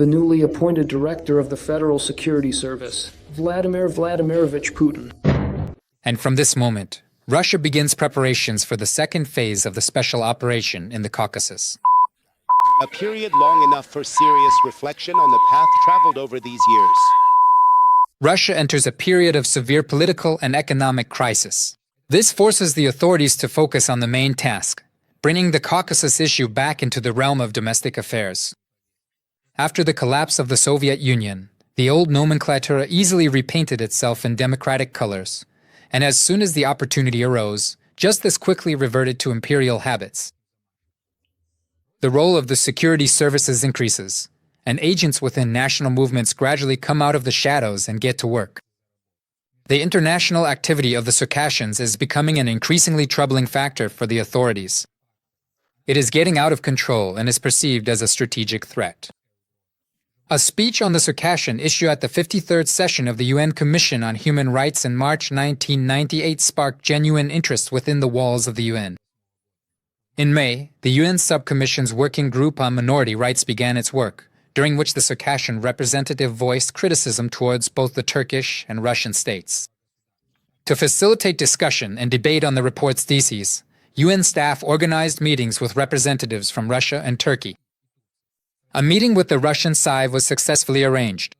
the newly appointed director of the Federal Security Service, Vladimir Vladimirovich Putin. And from this moment, Russia begins preparations for the second phase of the special operation in the Caucasus. A period long enough for serious reflection on the path traveled over these years. Russia enters a period of severe political and economic crisis. This forces the authorities to focus on the main task, bringing the Caucasus issue back into the realm of domestic affairs. After the collapse of the Soviet Union, the old nomenclatura easily repainted itself in democratic colors, and as soon as the opportunity arose, just as quickly reverted to imperial habits. The role of the security services increases, and agents within national movements gradually come out of the shadows and get to work. The international activity of the Circassians is becoming an increasingly troubling factor for the authorities. It is getting out of control and is perceived as a strategic threat. A speech on the Circassian issue at the 53rd session of the UN Commission on Human Rights in March 1998 sparked genuine interest within the walls of the UN. In May, the UN Subcommission's Working Group on Minority Rights began its work, during which the Circassian representative voiced criticism towards both the Turkish and Russian states. To facilitate discussion and debate on the report's theses, UN staff organized meetings with representatives from Russia and Turkey. A meeting with the Russian side was successfully arranged.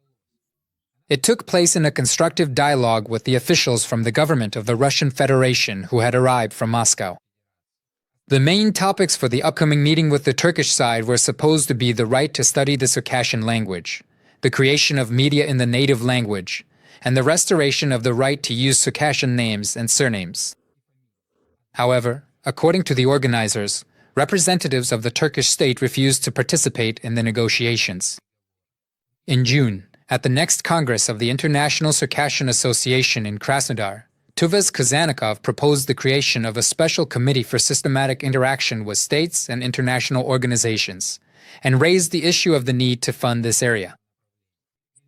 It took place in a constructive dialogue with the officials from the government of the Russian Federation who had arrived from Moscow. The main topics for the upcoming meeting with the Turkish side were supposed to be the right to study the Circassian language, the creation of media in the native language, and the restoration of the right to use Circassian names and surnames. However, according to the organizers, representatives of the Turkish state refused to participate in the negotiations. In June, at the next Congress of the International Circassian Association in Krasnodar, Tuvez Kazanikov proposed the creation of a special committee for systematic interaction with states and international organizations, and raised the issue of the need to fund this area.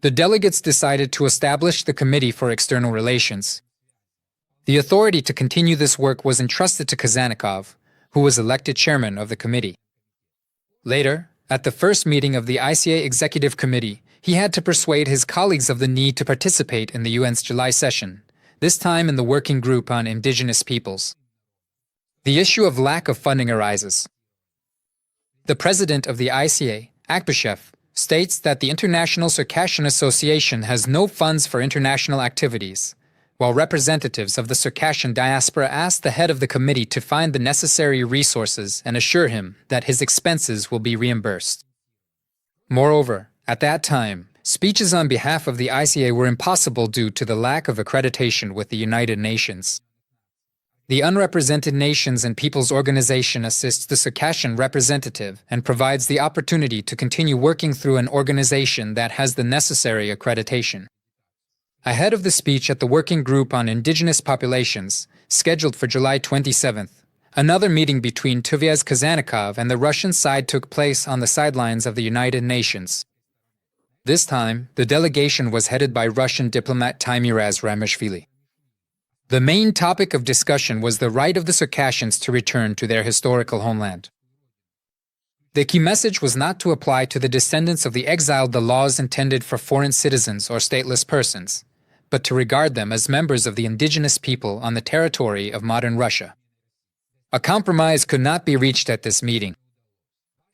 The delegates decided to establish the Committee for External Relations. The authority to continue this work was entrusted to Kazanikov, who was elected chairman of the committee. Later, at the first meeting of the ICA Executive Committee, he had to persuade his colleagues of the need to participate in the UN's July session, this time in the Working Group on Indigenous Peoples. The issue of lack of funding arises. The president of the ICA, Akbashev, states that the International Circassian Association has no funds for international activities, while representatives of the Circassian diaspora asked the head of the committee to find the necessary resources and assure him that his expenses will be reimbursed. Moreover, at that time, speeches on behalf of the ICA were impossible due to the lack of accreditation with the United Nations. The Unrepresented Nations and Peoples Organization assists the Circassian representative and provides the opportunity to continue working through an organization that has the necessary accreditation. Ahead of the speech at the Working Group on Indigenous Populations, scheduled for July 27th, another meeting between Tuvez Kazanikov and the Russian side took place on the sidelines of the United Nations. This time, the delegation was headed by Russian diplomat Teimuraz Ramishvili. The main topic of discussion was the right of the Circassians to return to their historical homeland. The key message was not to apply to the descendants of the exiled the laws intended for foreign citizens or stateless persons, but to regard them as members of the indigenous people on the territory of modern Russia. A compromise could not be reached at this meeting.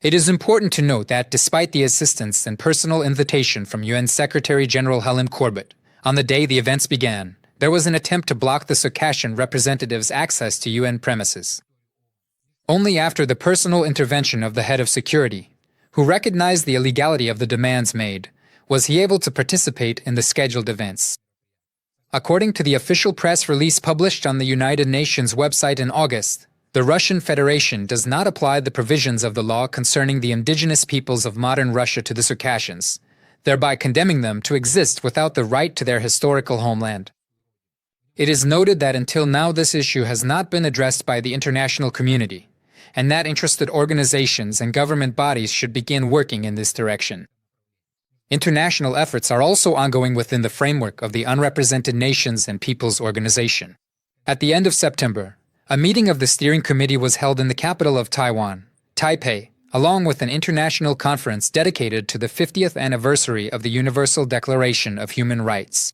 It is important to note that despite the assistance and personal invitation from UN Secretary-General Helen Corbett, on the day the events began, there was an attempt to block the Circassian representatives' access to UN premises. Only after the personal intervention of the head of security, who recognized the illegality of the demands made, was he able to participate in the scheduled events. According to the official press release published on the United Nations website in August, the Russian Federation does not apply the provisions of the law concerning the indigenous peoples of modern Russia to the Circassians, thereby condemning them to exist without the right to their historical homeland. It is noted that until now this issue has not been addressed by the international community, and that interested organizations and government bodies should begin working in this direction. International efforts are also ongoing within the framework of the Unrepresented Nations and Peoples Organization. At the end of September, a meeting of the steering committee was held in the capital of Taiwan, Taipei, along with an international conference dedicated to the 50th anniversary of the Universal Declaration of Human Rights.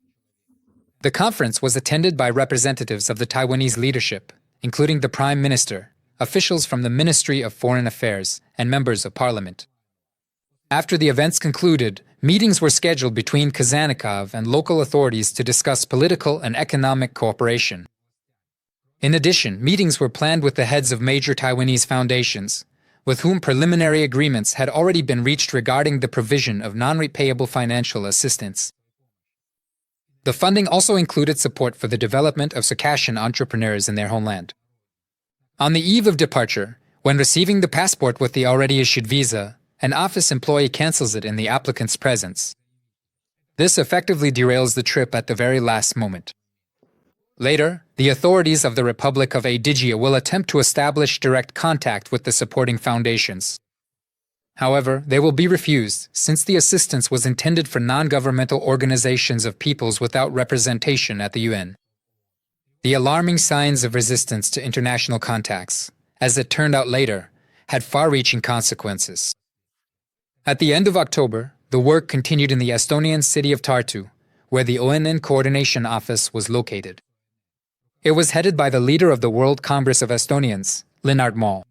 The conference was attended by representatives of the Taiwanese leadership, including the Prime Minister, officials from the Ministry of Foreign Affairs, and members of Parliament. After the events concluded, meetings were scheduled between Kazanikov and local authorities to discuss political and economic cooperation. In addition, meetings were planned with the heads of major Taiwanese foundations, with whom preliminary agreements had already been reached regarding the provision of non-repayable financial assistance. The funding also included support for the development of Circassian entrepreneurs in their homeland. On the eve of departure, when receiving the passport with the already issued visa, an office employee cancels it in the applicant's presence. This effectively derails the trip at the very last moment. Later, the authorities of the Republic of Adygia will attempt to establish direct contact with the supporting foundations. However, they will be refused, since the assistance was intended for non-governmental organizations of peoples without representation at the UN. The alarming signs of resistance to international contacts, as it turned out later, had far-reaching consequences. At the end of October, the work continued in the Estonian city of Tartu, where the ONN Coordination Office was located. It was headed by the leader of the World Congress of Estonians, Lennart Meri.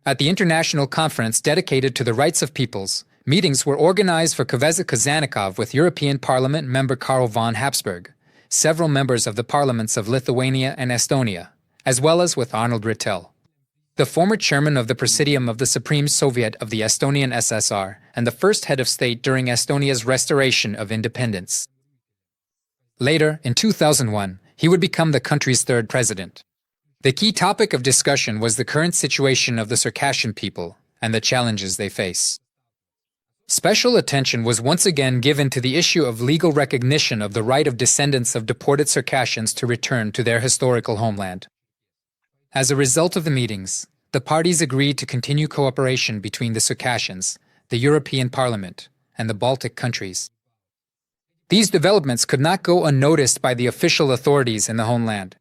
At the international conference dedicated to the rights of peoples, meetings were organized for Kaveza Kazanikov with European Parliament member Karl von Habsburg, several members of the parliaments of Lithuania and Estonia, as well as with Arnold Rittel, the former chairman of the Presidium of the Supreme Soviet of the Estonian SSR and the first head of state during Estonia's restoration of independence. Later, in 2001, he would become the country's third president. The key topic of discussion was the current situation of the Circassian people and the challenges they face. Special attention was once again given to the issue of legal recognition of the right of descendants of deported Circassians to return to their historical homeland. As a result of the meetings, the parties agreed to continue cooperation between the Circassians, the European Parliament, and the Baltic countries. These developments could not go unnoticed by the official authorities in the homeland.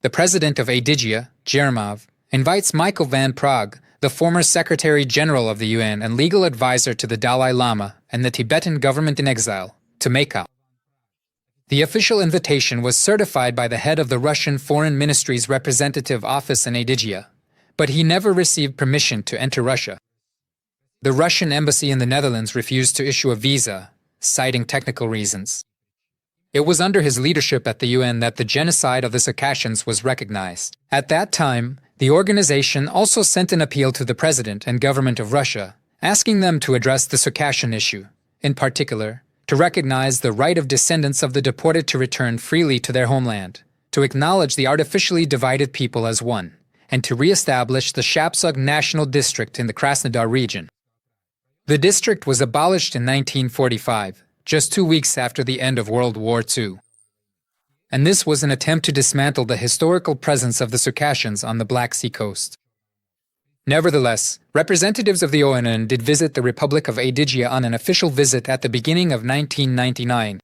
The president of Adygia, Jeremov, invites Michael van Praag, the former Secretary General of the UN and legal advisor to the Dalai Lama and the Tibetan government in exile, to Macau. The official invitation was certified by the head of the Russian Foreign Ministry's representative office in Adygia, but he never received permission to enter Russia. The Russian embassy in the Netherlands refused to issue a visa, citing technical reasons. It was under his leadership at the UN that the genocide of the Circassians was recognized. At that time, the organization also sent an appeal to the president and government of Russia, asking them to address the Circassian issue, in particular, to recognize the right of descendants of the deported to return freely to their homeland, to acknowledge the artificially divided people as one, and to re-establish the Shapsug National District in the Krasnodar region. The district was abolished in 1945, just 2 weeks after the end of World War II. And this was an attempt to dismantle the historical presence of the Circassians on the Black Sea coast. Nevertheless, representatives of the ONN did visit the Republic of Adygia on an official visit at the beginning of 1999.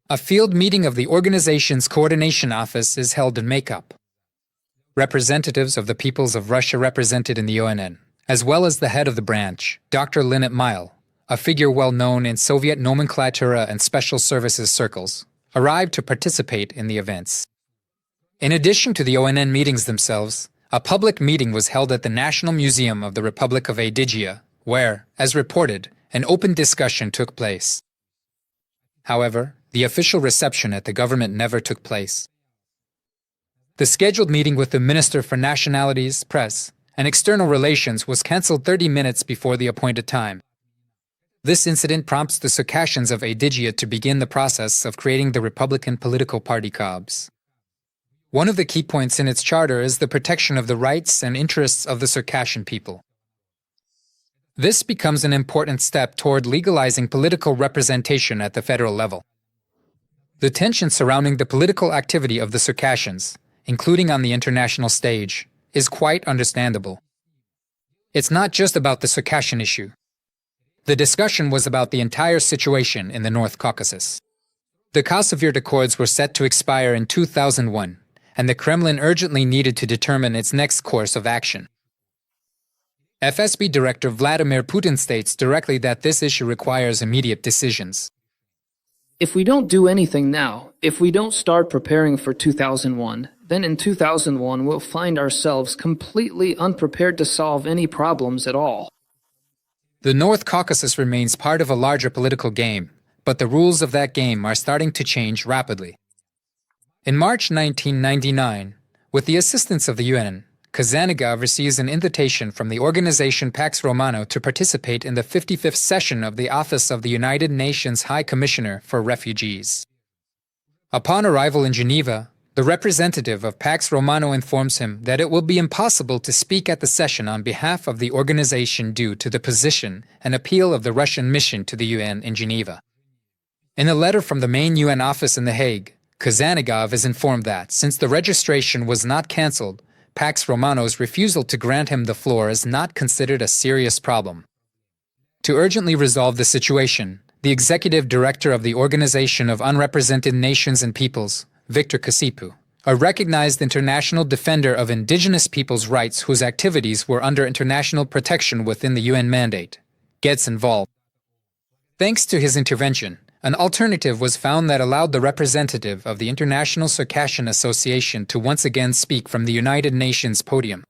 A field meeting of the organization's coordination office is held in Macau. Representatives of the peoples of Russia represented in the ONN, as well as the head of the branch, Dr. Linnet Mile, a figure well known in Soviet nomenclatura and special services circles, arrived to participate in the events. In addition to the ONN meetings themselves, a public meeting was held at the National Museum of the Republic of Adygia, where, as reported, an open discussion took place. However, the official reception at the government never took place. The scheduled meeting with the Minister for Nationalities, Press, and External Relations was cancelled 30 minutes before the appointed time. This incident prompts the Circassians of Adygia to begin the process of creating the Republican political party COBS. One of the key points in its charter is the protection of the rights and interests of the Circassian people. This becomes an important step toward legalizing political representation at the federal level. The tension surrounding the political activity of the Circassians, including on the international stage, is quite understandable. It's not just about the Circassian issue. The discussion was about the entire situation in the North Caucasus. The Kosovere Accords were set to expire in 2001, and the Kremlin urgently needed to determine its next course of action. FSB Director Vladimir Putin states directly that this issue requires immediate decisions. If we don't do anything now, if we don't start preparing for 2001, then in 2001 we'll find ourselves completely unprepared to solve any problems at all. The North Caucasus remains part of a larger political game, but the rules of that game are starting to change rapidly. In March 1999, with the assistance of the UN, Kazanigov receives an invitation from the organization Pax Romano to participate in the 55th session of the Office of the United Nations High Commissioner for Refugees. Upon arrival in Geneva, the representative of Pax Romano informs him that it will be impossible to speak at the session on behalf of the organization due to the position and appeal of the Russian mission to the UN in Geneva. In a letter from the main UN office in The Hague, Kazanigov is informed that, since the registration was not cancelled, Pax Romano's refusal to grant him the floor is not considered a serious problem. To urgently resolve the situation, the executive director of the Organization of Unrepresented Nations and Peoples, Victor Kasipu, a recognized international defender of indigenous peoples' rights whose activities were under international protection within the UN mandate, gets involved. Thanks to his intervention, an alternative was found that allowed the representative of the International Circassian Association to once again speak from the United Nations podium.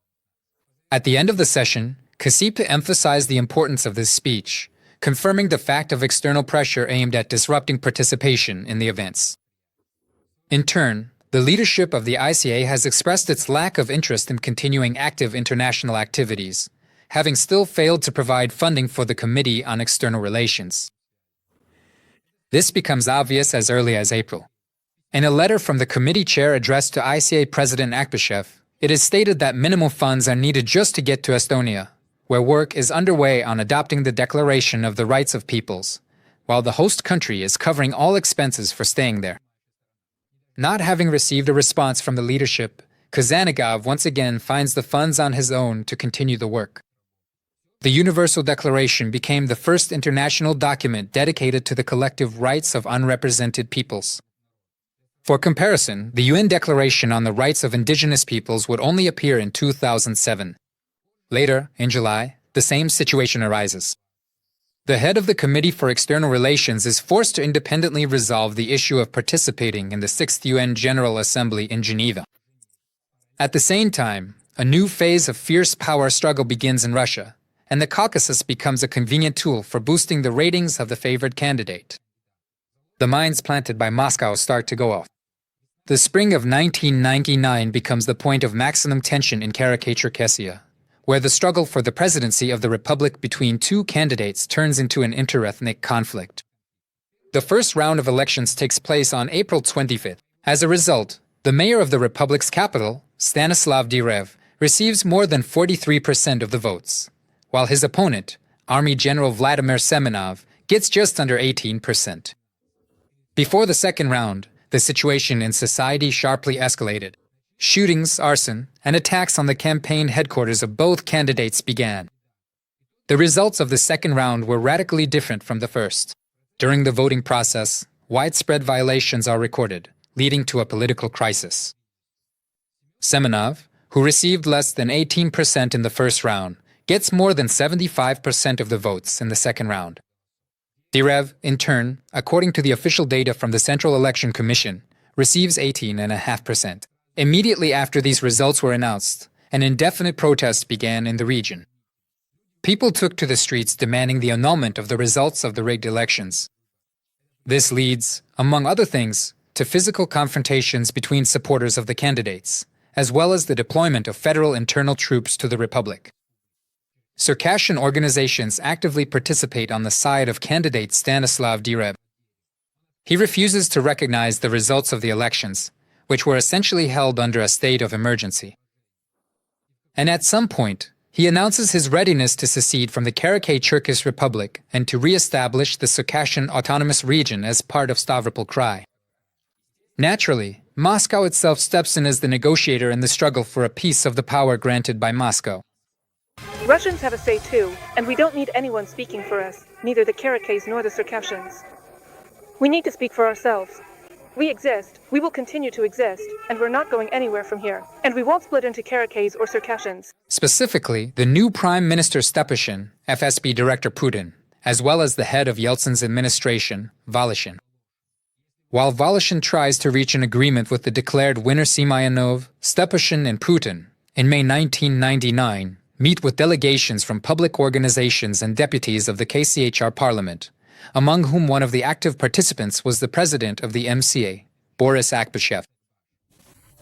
At the end of the session, Kasipu emphasized the importance of this speech, confirming the fact of external pressure aimed at disrupting participation in the events. In turn, the leadership of the ICA has expressed its lack of interest in continuing active international activities, having still failed to provide funding for the Committee on External Relations. This becomes obvious as early as April. In a letter from the committee chair addressed to ICA President Akbashev, it is stated that minimal funds are needed just to get to Estonia, where work is underway on adopting the Declaration of the Rights of Peoples, while the host country is covering all expenses for staying there. Not having received a response from the leadership, Kazanigov once again finds the funds on his own to continue the work. The Universal Declaration became the first international document dedicated to the collective rights of unrepresented peoples. For comparison, the UN Declaration on the Rights of Indigenous Peoples would only appear in 2007. Later, in July, the same situation arises. The head of the Committee for External Relations is forced to independently resolve the issue of participating in the 6th UN General Assembly in Geneva. At the same time, a new phase of fierce power struggle begins in Russia, and the Caucasus becomes a convenient tool for boosting the ratings of the favored candidate. The mines planted by Moscow start to go off. The spring of 1999 becomes the point of maximum tension in Circassia, where the struggle for the presidency of the republic between two candidates turns into an interethnic conflict. The first round of elections takes place on April 25th. As a result, the mayor of the republic's capital, Stanislav Direv, receives more than 43% of the votes, while his opponent, Army General Vladimir Semenov, gets just under 18%. Before the second round, the situation in society sharply escalated. Shootings, arson, and attacks on the campaign headquarters of both candidates began. The results of the second round were radically different from the first. During the voting process, widespread violations are recorded, leading to a political crisis. Semenov, who received less than 18% in the first round, gets more than 75% of the votes in the second round. Direv, in turn, according to the official data from the Central Election Commission, receives 18.5%. Immediately after these results were announced, an indefinite protest began in the region. People took to the streets demanding the annulment of the results of the rigged elections. This leads, among other things, to physical confrontations between supporters of the candidates, as well as the deployment of federal internal troops to the republic. Circassian organizations actively participate on the side of candidate Stanislav Direv. He refuses to recognize the results of the elections, which were essentially held under a state of emergency. And at some point, he announces his readiness to secede from the Karachay-Cherkess Republic and to re-establish the Circassian Autonomous Region as part of Stavropol Krai. Naturally, Moscow itself steps in as the negotiator in the struggle for a piece of the power granted by Moscow. Russians have a say too, and we don't need anyone speaking for us, neither the Karachays nor the Circassians. We need to speak for ourselves. We exist, we will continue to exist, and we're not going anywhere from here. And we won't split into Karakas or Circassians. Specifically, the new Prime Minister Stepashin, FSB Director Putin, as well as the head of Yeltsin's administration, Voloshin. While Voloshin tries to reach an agreement with the declared winner Simayanov, Stepashin and Putin, in May 1999, meet with delegations from public organizations and deputies of the KCHR Parliament, among whom one of the active participants was the president of the MCA, Boris Akbashev.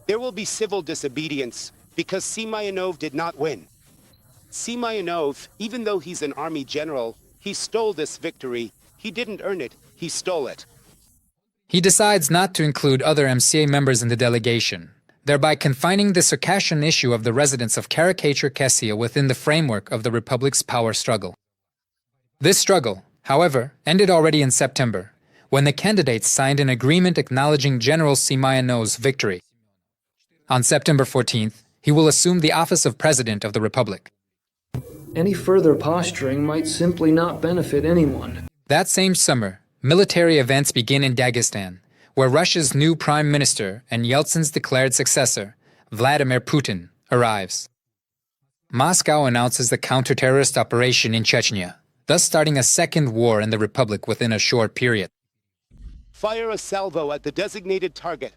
There will be civil disobedience because Simayanov did not win. Simayanov, even though he's an army general, he stole this victory. He didn't earn it, he stole it. He decides not to include other MCA members in the delegation, thereby confining the Circassian issue of the residents of Circassia within the framework of the Republic's power struggle. This struggle, however, ended already in September, when the candidates signed an agreement acknowledging General Simayanov's victory. On September 14th, he will assume the office of President of the Republic. Any further posturing might simply not benefit anyone. That same summer, military events begin in Dagestan, where Russia's new prime minister and Yeltsin's declared successor, Vladimir Putin, arrives. Moscow announces the counter-terrorist operation in Chechnya, thus starting a second war in the Republic within a short period. Fire a salvo at the designated target.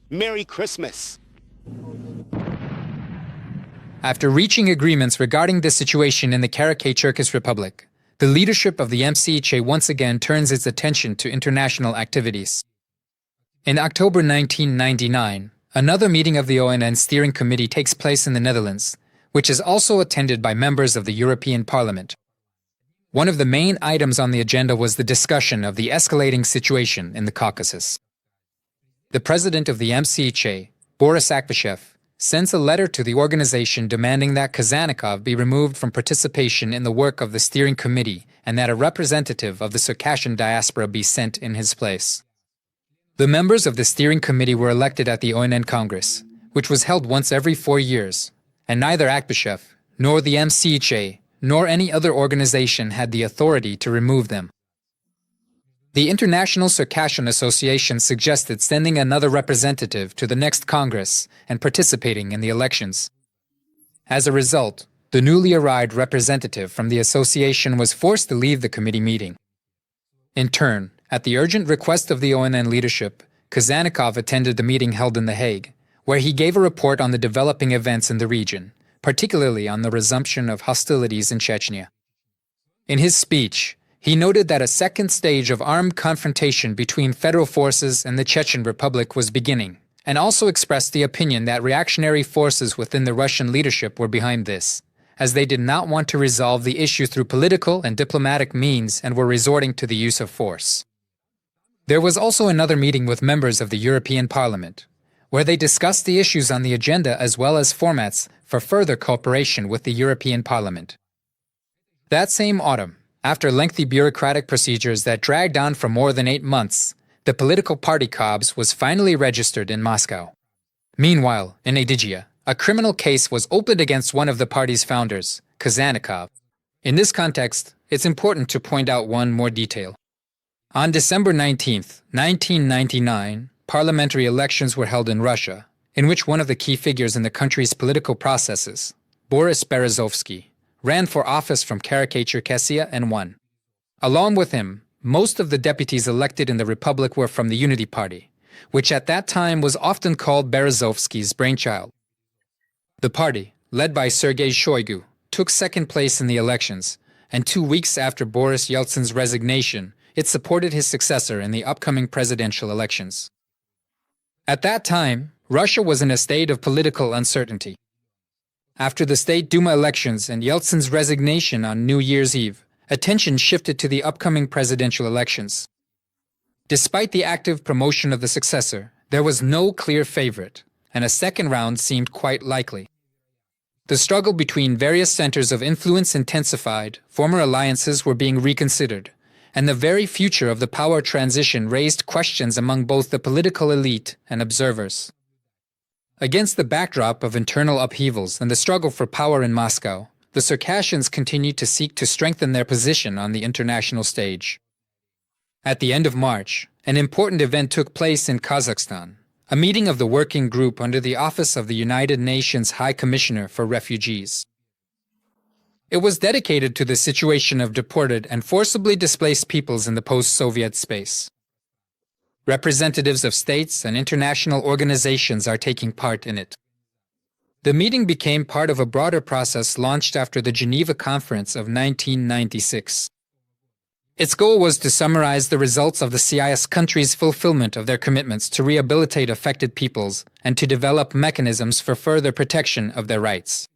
Merry Christmas. After reaching agreements regarding the situation in the Circassian Republic, the leadership of the MCHA once again turns its attention to international activities. In October 1999, another meeting of the ONN Steering Committee takes place in the Netherlands, which is also attended by members of the European Parliament. One of the main items on the agenda was the discussion of the escalating situation in the Caucasus. The president of the MCHA, Boris Akbashev, sends a letter to the organization demanding that Kazanikov be removed from participation in the work of the steering committee and that a representative of the Circassian diaspora be sent in his place. The members of the steering committee were elected at the ONN Congress, which was held once every 4 years, and neither Akbashev, nor the MCHA, nor any other organization had the authority to remove them. The International Circassian Association suggested sending another representative to the next Congress and participating in the elections. As a result, the newly arrived representative from the association was forced to leave the committee meeting. In turn, at the urgent request of the ONN leadership, Kazanikov attended the meeting held in The Hague, where he gave a report on the developing events in the region, particularly on the resumption of hostilities in Chechnya. In his speech, he noted that a second stage of armed confrontation between federal forces and the Chechen Republic was beginning, and also expressed the opinion that reactionary forces within the Russian leadership were behind this, as they did not want to resolve the issue through political and diplomatic means and were resorting to the use of force. There was also another meeting with members of the European Parliament, where they discussed the issues on the agenda as well as formats for further cooperation with the European Parliament. That same autumn, after lengthy bureaucratic procedures that dragged on for more than 8 months, the political party KOBS was finally registered in Moscow. Meanwhile, in Adygia, a criminal case was opened against one of the party's founders, Kazanikov. In this context, it's important to point out one more detail. On December 19, 1999, parliamentary elections were held in Russia, in which one of the key figures in the country's political processes, Boris Berezovsky, ran for office from Circassia and won. Along with him, most of the deputies elected in the Republic were from the Unity Party, which at that time was often called Berezovsky's brainchild. The party, led by Sergei Shoigu, took second place in the elections, and 2 weeks after Boris Yeltsin's resignation, it supported his successor in the upcoming presidential elections. At that time, Russia was in a state of political uncertainty. After the State Duma elections and Yeltsin's resignation on New Year's Eve, attention shifted to the upcoming presidential elections. Despite the active promotion of the successor, there was no clear favorite, and a second round seemed quite likely. The struggle between various centers of influence intensified, former alliances were being reconsidered, and the very future of the power transition raised questions among both the political elite and observers. Against the backdrop of internal upheavals and the struggle for power in Moscow, the Circassians continued to seek to strengthen their position on the international stage. At the end of March, an important event took place in Kazakhstan, a meeting of the working group under the Office of the United Nations High Commissioner for Refugees. It was dedicated to the situation of deported and forcibly displaced peoples in the post-Soviet space. Representatives of states and international organizations are taking part in it. The meeting became part of a broader process launched after the Geneva Conference of 1996. Its goal was to summarize the results of the CIS countries' fulfillment of their commitments to rehabilitate affected peoples and to develop mechanisms for further protection of their rights.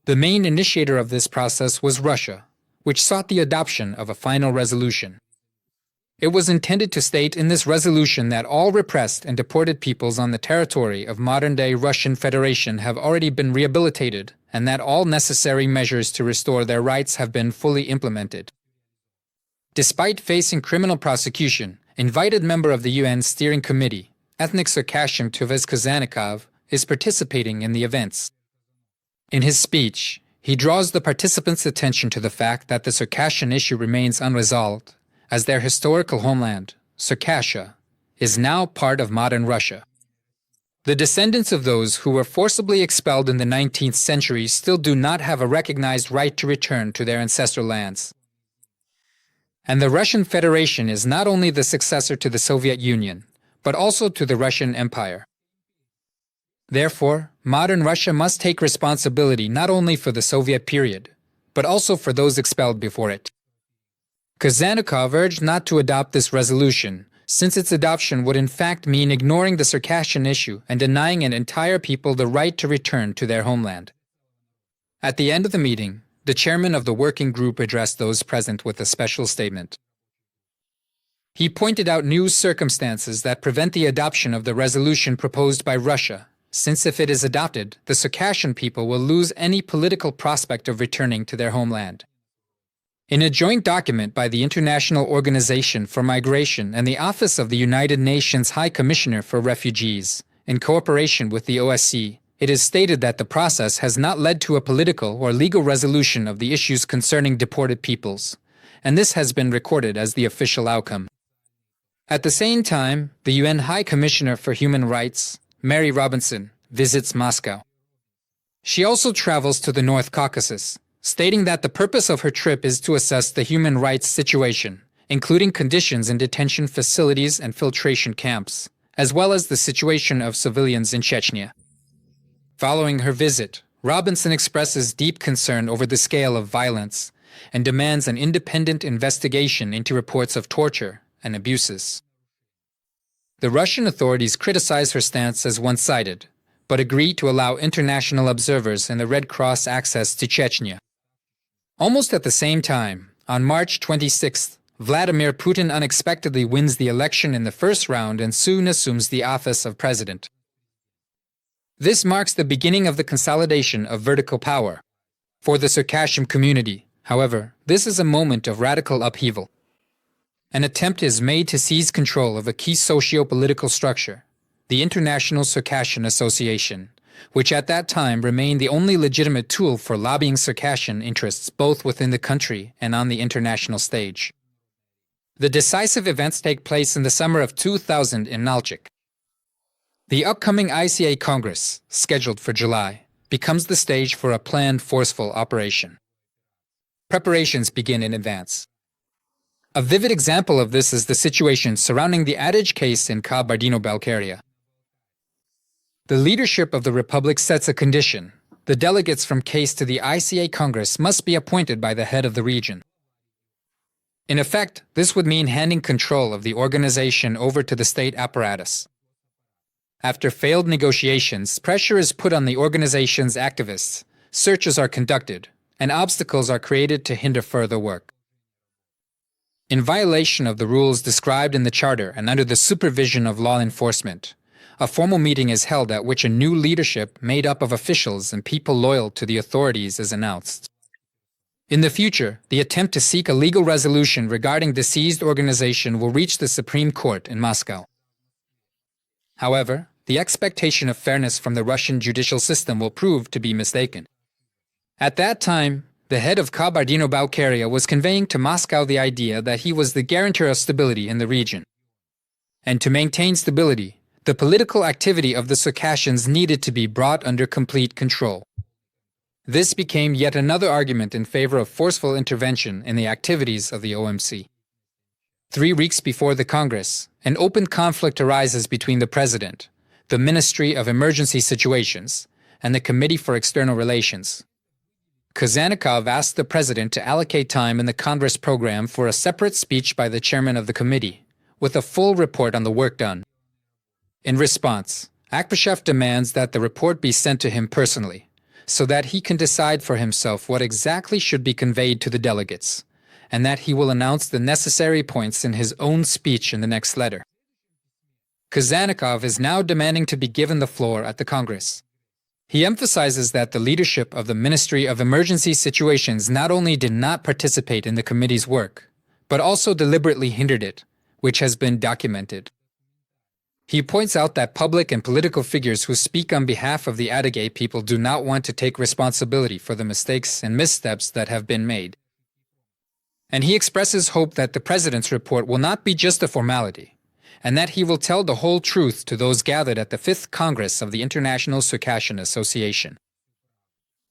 The main initiator of this process was Russia, which sought the adoption of a final resolution. It was intended to state in this resolution that all repressed and deported peoples on the territory of modern-day Russian Federation have already been rehabilitated and that all necessary measures to restore their rights have been fully implemented. Despite facing criminal prosecution, invited member of the UN Steering Committee, ethnic Circassian Tuvez Kazanikov, is participating in the events. In his speech, he draws the participants' attention to the fact that the Circassian issue remains unresolved, as their historical homeland, Circassia, is now part of modern Russia. The descendants of those who were forcibly expelled in the 19th century still do not have a recognized right to return to their ancestral lands. And the Russian Federation is not only the successor to the Soviet Union, but also to the Russian Empire. Therefore, modern Russia must take responsibility not only for the Soviet period, but also for those expelled before it. Kazanikov urged not to adopt this resolution, since its adoption would in fact mean ignoring the Circassian issue and denying an entire people the right to return to their homeland. At the end of the meeting, the chairman of the working group addressed those present with a special statement. He pointed out new circumstances that prevent the adoption of the resolution proposed by Russia, since if it is adopted, the Circassian people will lose any political prospect of returning to their homeland. In a joint document by the International Organization for Migration and the Office of the United Nations High Commissioner for Refugees, in cooperation with the OSCE, it is stated that the process has not led to a political or legal resolution of the issues concerning deported peoples, and this has been recorded as the official outcome. At the same time, the UN High Commissioner for Human Rights, Mary Robinson, visits Moscow. She also travels to the North Caucasus, stating that the purpose of her trip is to assess the human rights situation, including conditions in detention facilities and filtration camps, as well as the situation of civilians in Chechnya. Following her visit, Robinson expresses deep concern over the scale of violence and demands an independent investigation into reports of torture and abuses. The Russian authorities criticize her stance as one-sided, but agree to allow international observers and the Red Cross access to Chechnya. Almost at the same time, on March 26th, Vladimir Putin unexpectedly wins the election in the first round and soon assumes the office of president. This marks the beginning of the consolidation of vertical power. For the Circassian community, however, this is a moment of radical upheaval. An attempt is made to seize control of a key socio-political structure, the International Circassian Association, which at that time remained the only legitimate tool for lobbying Circassian interests both within the country and on the international stage. The decisive events take place in the summer of 2000 in Nalchik. The upcoming ICA Congress, scheduled for July, becomes the stage for a planned forceful operation. Preparations begin in advance. A vivid example of this is the situation surrounding the adage case in Kabardino-Balkaria. The leadership of the Republic sets a condition. The delegates from case to the ICA Congress must be appointed by the head of the region. In effect, this would mean handing control of the organization over to the state apparatus. After failed negotiations, pressure is put on the organization's activists, searches are conducted, and obstacles are created to hinder further work. In violation of the rules described in the Charter and under the supervision of law enforcement, a formal meeting is held at which a new leadership made up of officials and people loyal to the authorities is announced. In the future, the attempt to seek a legal resolution regarding the seized organization will reach the Supreme Court in Moscow. However, the expectation of fairness from the Russian judicial system will prove to be mistaken. At that time, the head of Kabardino-Balkaria was conveying to Moscow the idea that he was the guarantor of stability in the region. And to maintain stability, the political activity of the Circassians needed to be brought under complete control. This became yet another argument in favor of forceful intervention in the activities of the OMC. 3 weeks before the Congress, an open conflict arises between the President, the Ministry of Emergency Situations, and the Committee for External Relations. Kazanikov asked the President to allocate time in the Congress program for a separate speech by the chairman of the committee, with a full report on the work done. In response, Akbashev demands that the report be sent to him personally, so that he can decide for himself what exactly should be conveyed to the delegates, and that he will announce the necessary points in his own speech in the next letter. Kazanikov is now demanding to be given the floor at the Congress. He emphasizes that the leadership of the Ministry of Emergency Situations not only did not participate in the committee's work, but also deliberately hindered it, which has been documented. He points out that public and political figures who speak on behalf of the Adyghe people do not want to take responsibility for the mistakes and missteps that have been made. And he expresses hope that the President's report will not be just a formality, and that he will tell the whole truth to those gathered at the 5th Congress of the International Circassian Association.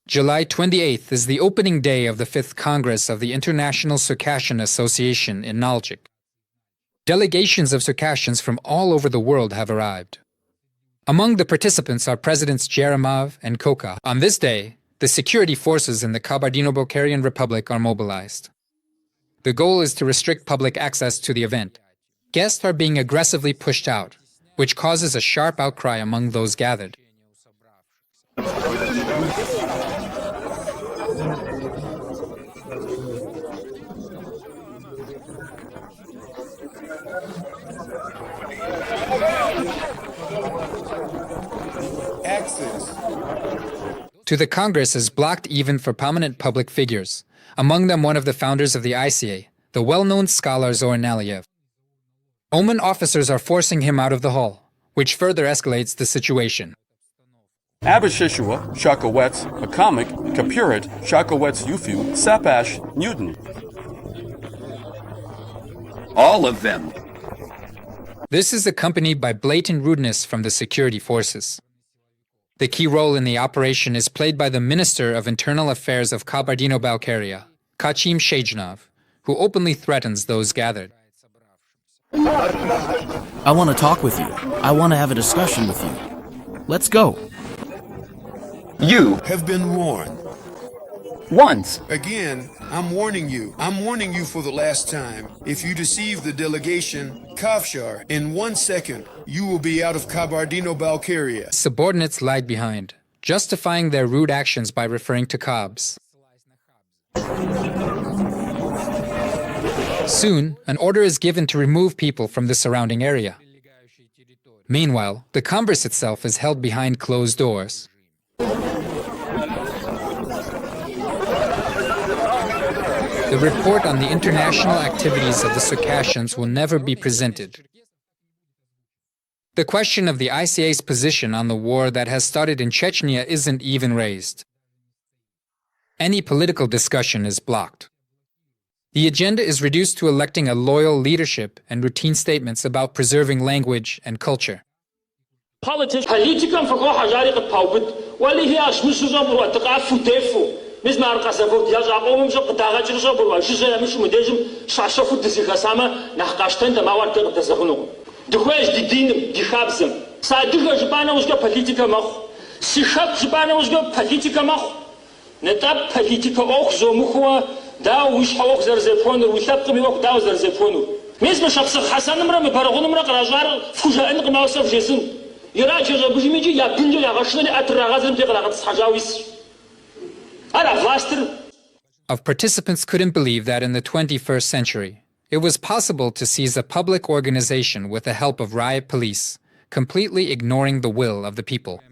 July 28th is the opening day of the 5th Congress of the International Circassian Association in Nalchik. Delegations of Circassians from all over the world have arrived. Among the participants are Presidents Jeremov and Koka. On this day, the security forces in the Kabardino-Balkarian Republic are mobilized. The goal is to restrict public access to the event. Guests are being aggressively pushed out, which causes a sharp outcry among those gathered. To the Congress is blocked even for prominent public figures, among them one of the founders of the ICA, the well-known scholar Zoran Aliev. Oman officers are forcing him out of the hall, which further escalates the situation. Abisheshua, Shakowetz, Akamik, Kapurit, Shakowetz Yufu, Sapash, Newton. All of them. This is accompanied by blatant rudeness from the security forces. The key role in the operation is played by the Minister of Internal Affairs of Kabardino-Balkaria, Kachim Shejnov, who openly threatens those gathered. I want to talk with you. I want to have a discussion with you. Let's go. You have been warned. once. Again, I'm warning you. I'm warning you for the last time. If you deceive the delegation, Kafshar, in 1 second, you will be out of Kabardino-Balkaria. Subordinates lag behind, justifying their rude actions by referring to Kabs. Soon, an order is given to remove people from the surrounding area. Meanwhile, the Congress itself is held behind closed doors. The report on the international activities of the Circassians will never be presented. The question of the ICA's position on the war that has started in Chechnya isn't even raised. Any political discussion is blocked. The agenda is reduced to electing a loyal leadership and routine statements about preserving language and culture. Of participants couldn't believe that in the 21st century, it was possible to seize a public organization with the help of riot police, completely ignoring the will of the people.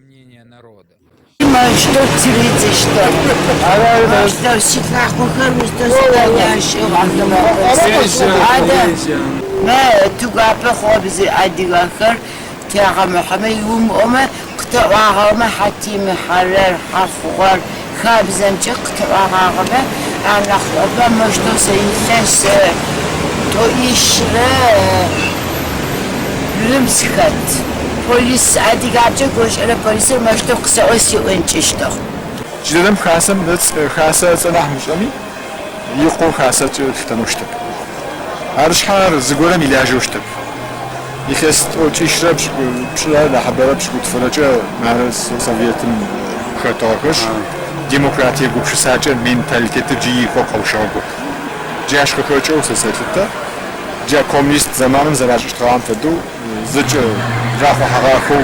Rümskat. Polis adigaçı koşara polisi maçta kısa osi önçüştü. جدم خاصم دت خاصة صلاح مشامي يقو خاصة تفتنوشتك عرش حار زغورة ميلاجوشتك يخست أو تشرب بشلا لحبرة بشكوت فرجة مارس سوفيتم خطاكش ديمقراطية قبش ساجة مينتاليتي جي فوق وشاقو جاش خطاكش وسسيتتا جا كومونيست زمانم زراج اشتغام فدو زج راخو حقاخو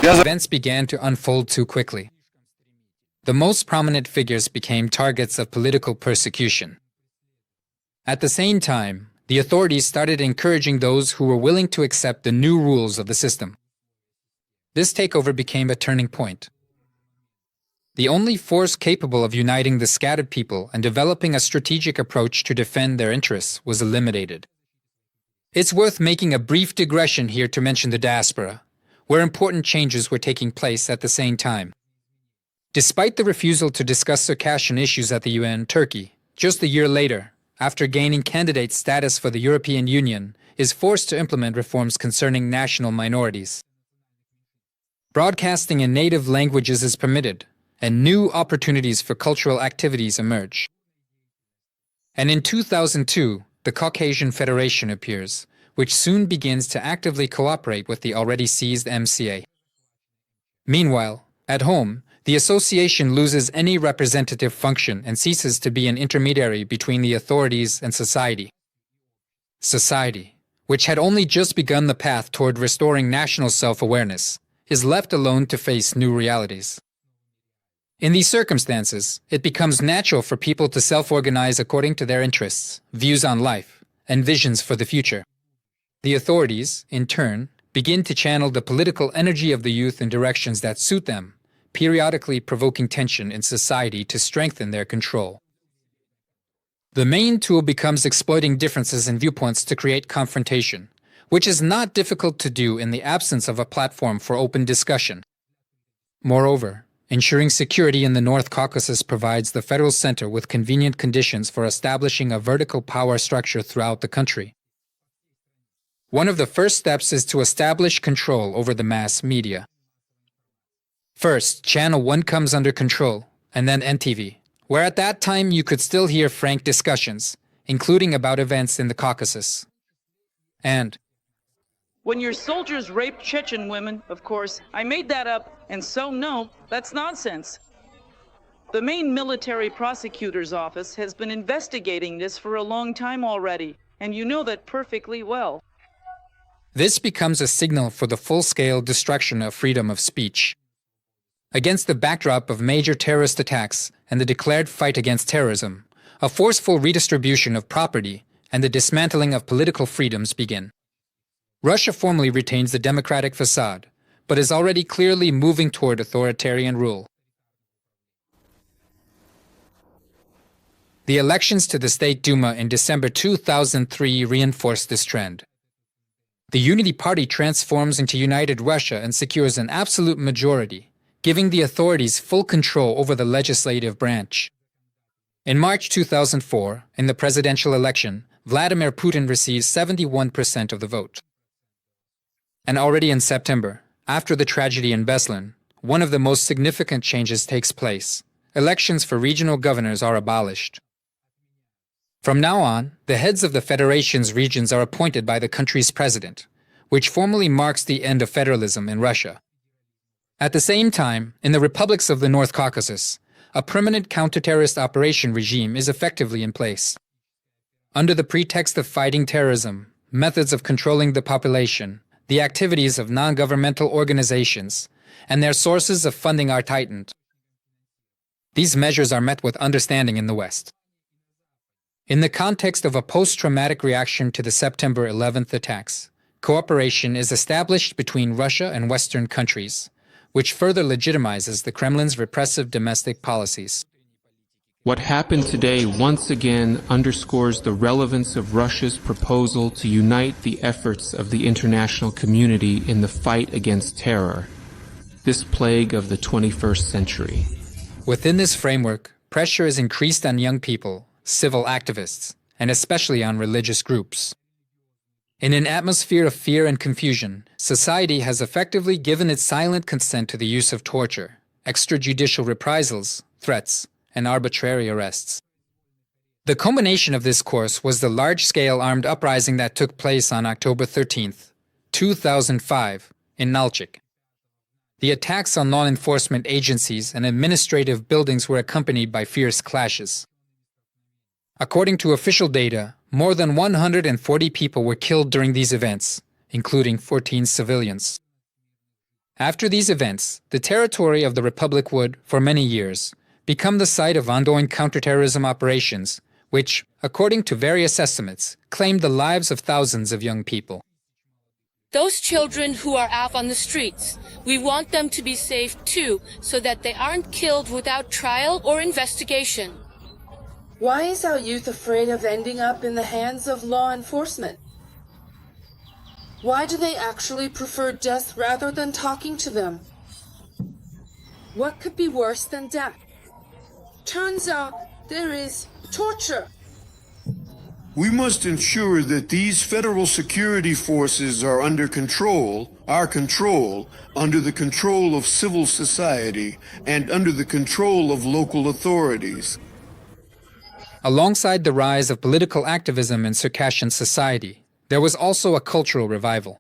Events began to unfold too quickly. The most prominent figures became targets of political persecution. At the same time, the authorities started encouraging those who were willing to accept the new rules of the system. This takeover became a turning point. The only force capable of uniting the scattered people and developing a strategic approach to defend their interests was eliminated. It's worth making a brief digression here to mention the diaspora, where important changes were taking place at the same time. Despite the refusal to discuss Circassian issues at the UN, Turkey, just a year later, after gaining candidate status for the European Union, is forced to implement reforms concerning national minorities. Broadcasting in native languages is permitted, and new opportunities for cultural activities emerge. And in 2002, the Caucasian Federation appears, which soon begins to actively cooperate with the already seized MCA. Meanwhile, at home, the association loses any representative function and ceases to be an intermediary between the authorities and society. Society, which had only just begun the path toward restoring national self-awareness, is left alone to face new realities. In these circumstances, it becomes natural for people to self-organize according to their interests, views on life, and visions for the future. The authorities, in turn, begin to channel the political energy of the youth in directions that suit them, periodically provoking tension in society to strengthen their control. The main tool becomes exploiting differences in viewpoints to create confrontation, which is not difficult to do in the absence of a platform for open discussion. Moreover, ensuring security in the North Caucasus provides the Federal Center with convenient conditions for establishing a vertical power structure throughout the country. One of the first steps is to establish control over the mass media. First, Channel 1 comes under control, and then NTV, where at that time you could still hear frank discussions, including about events in the Caucasus. And when your soldiers raped Chechen women, of course, I made that up, and so no, that's nonsense. The main military prosecutor's office has been investigating this for a long time already, and you know that perfectly well. This becomes a signal for the full-scale destruction of freedom of speech. Against the backdrop of major terrorist attacks and the declared fight against terrorism, a forceful redistribution of property and the dismantling of political freedoms begin. Russia formally retains the democratic facade, but is already clearly moving toward authoritarian rule. The elections to the State Duma in December 2003 reinforced this trend. The Unity Party transforms into United Russia and secures an absolute majority, giving the authorities full control over the legislative branch. In March 2004, in the presidential election, Vladimir Putin receives 71% of the vote. And already in September, after the tragedy in Beslan, one of the most significant changes takes place. Elections for regional governors are abolished. From now on, the heads of the Federation's regions are appointed by the country's president, which formally marks the end of federalism in Russia. At the same time, in the republics of the North Caucasus, a permanent counter-terrorist operation regime is effectively in place. Under the pretext of fighting terrorism, methods of controlling the population, the activities of non-governmental organizations, and their sources of funding are tightened. These measures are met with understanding in the West. In the context of a post-traumatic reaction to the September 11th attacks, cooperation is established between Russia and Western countries, which further legitimizes the Kremlin's repressive domestic policies. What happened today once again underscores the relevance of Russia's proposal to unite the efforts of the international community in the fight against terror, this plague of the 21st century. Within this framework, pressure is increased on young people, civil activists, and especially on religious groups. In an atmosphere of fear and confusion, society has effectively given its silent consent to the use of torture, extrajudicial reprisals, threats, and arbitrary arrests. The culmination of this course was the large-scale armed uprising that took place on October 13, 2005, in Nalchik. The attacks on law enforcement agencies and administrative buildings were accompanied by fierce clashes. According to official data, more than 140 people were killed during these events, including 14 civilians. After these events, the territory of the Republic would, for many years, become the site of ongoing counterterrorism operations, which, according to various estimates, claimed the lives of thousands of young people. Those children who are out on the streets, we want them to be safe too, so that they aren't killed without trial or investigation. Why is our youth afraid of ending up in the hands of law enforcement? Why do they actually prefer death rather than talking to them? What could be worse than death? Turns out there is torture. We must ensure that these federal security forces are under control, under the control of civil society, and under the control of local authorities. Alongside the rise of political activism in Circassian society, there was also a cultural revival.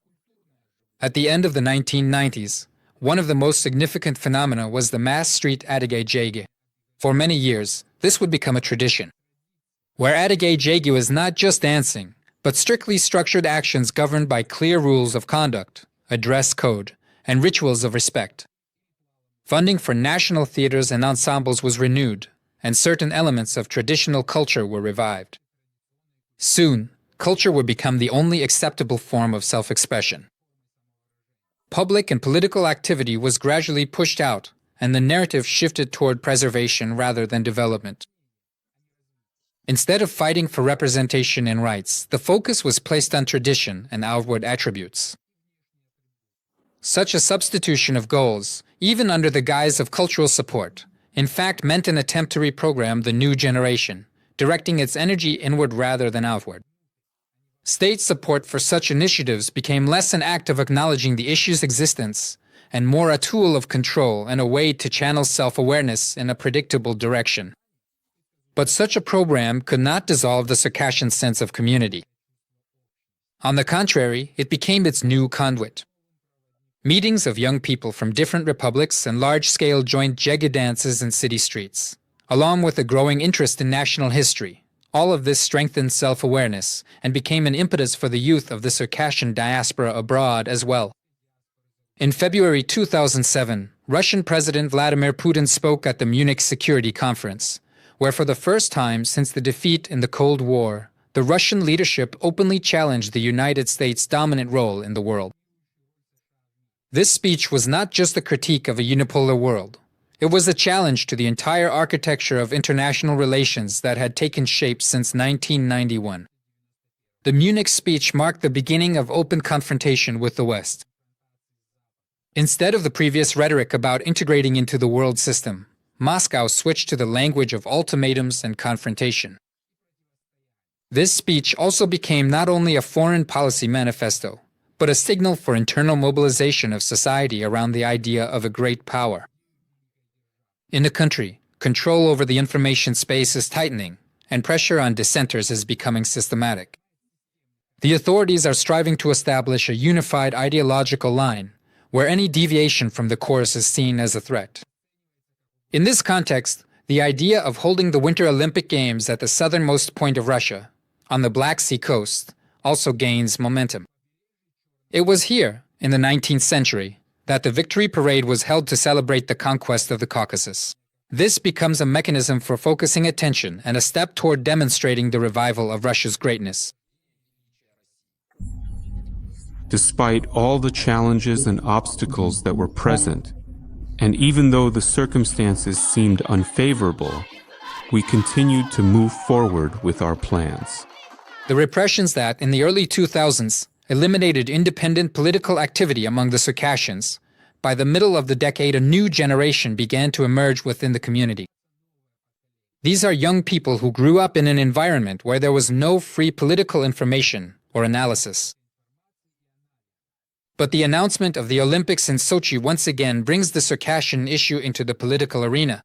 At the end of the 1990s, one of the most significant phenomena was the mass street Adige Jege. For many years, this would become a tradition, where Adige Jege was not just dancing, but strictly structured actions governed by clear rules of conduct, a dress code, and rituals of respect. Funding for national theaters and ensembles was renewed, and certain elements of traditional culture were revived. Soon, culture would become the only acceptable form of self-expression. Public and political activity was gradually pushed out, and the narrative shifted toward preservation rather than development. Instead of fighting for representation and rights, the focus was placed on tradition and outward attributes. Such a substitution of goals, even under the guise of cultural support, in fact meant an attempt to reprogram the new generation, directing its energy inward rather than outward. State support for such initiatives became less an act of acknowledging the issue's existence and more a tool of control and a way to channel self-awareness in a predictable direction. But such a program could not dissolve the Circassian sense of community. On the contrary, it became its new conduit. Meetings of young people from different republics and large-scale joint Jege dances in city streets, along with a growing interest in national history, all of this strengthened self-awareness and became an impetus for the youth of the Circassian diaspora abroad as well. In February 2007, Russian President Vladimir Putin spoke at the Munich Security Conference, where for the first time since the defeat in the Cold War, the Russian leadership openly challenged the United States' dominant role in the world. This speech was not just a critique of a unipolar world. It was a challenge to the entire architecture of international relations that had taken shape since 1991. The Munich speech marked the beginning of open confrontation with the West. Instead of the previous rhetoric about integrating into the world system, Moscow switched to the language of ultimatums and confrontation. This speech also became not only a foreign policy manifesto, but a signal for internal mobilization of society around the idea of a great power. In the country, control over the information space is tightening, and pressure on dissenters is becoming systematic. The authorities are striving to establish a unified ideological line, where any deviation from the course is seen as a threat. In this context, the idea of holding the Winter Olympic Games at the southernmost point of Russia, on the Black Sea coast, also gains momentum. It was here, in the 19th century, that the Victory Parade was held to celebrate the conquest of the Caucasus. This becomes a mechanism for focusing attention and a step toward demonstrating the revival of Russia's greatness. Despite all the challenges and obstacles that were present, and even though the circumstances seemed unfavorable, we continued to move forward with our plans. The repressions that, in the early 2000s, eliminated independent political activity among the Circassians, by the middle of the decade a new generation began to emerge within the community. These are young people who grew up in an environment where there was no free political information or analysis. But the announcement of the Olympics in Sochi once again brings the Circassian issue into the political arena.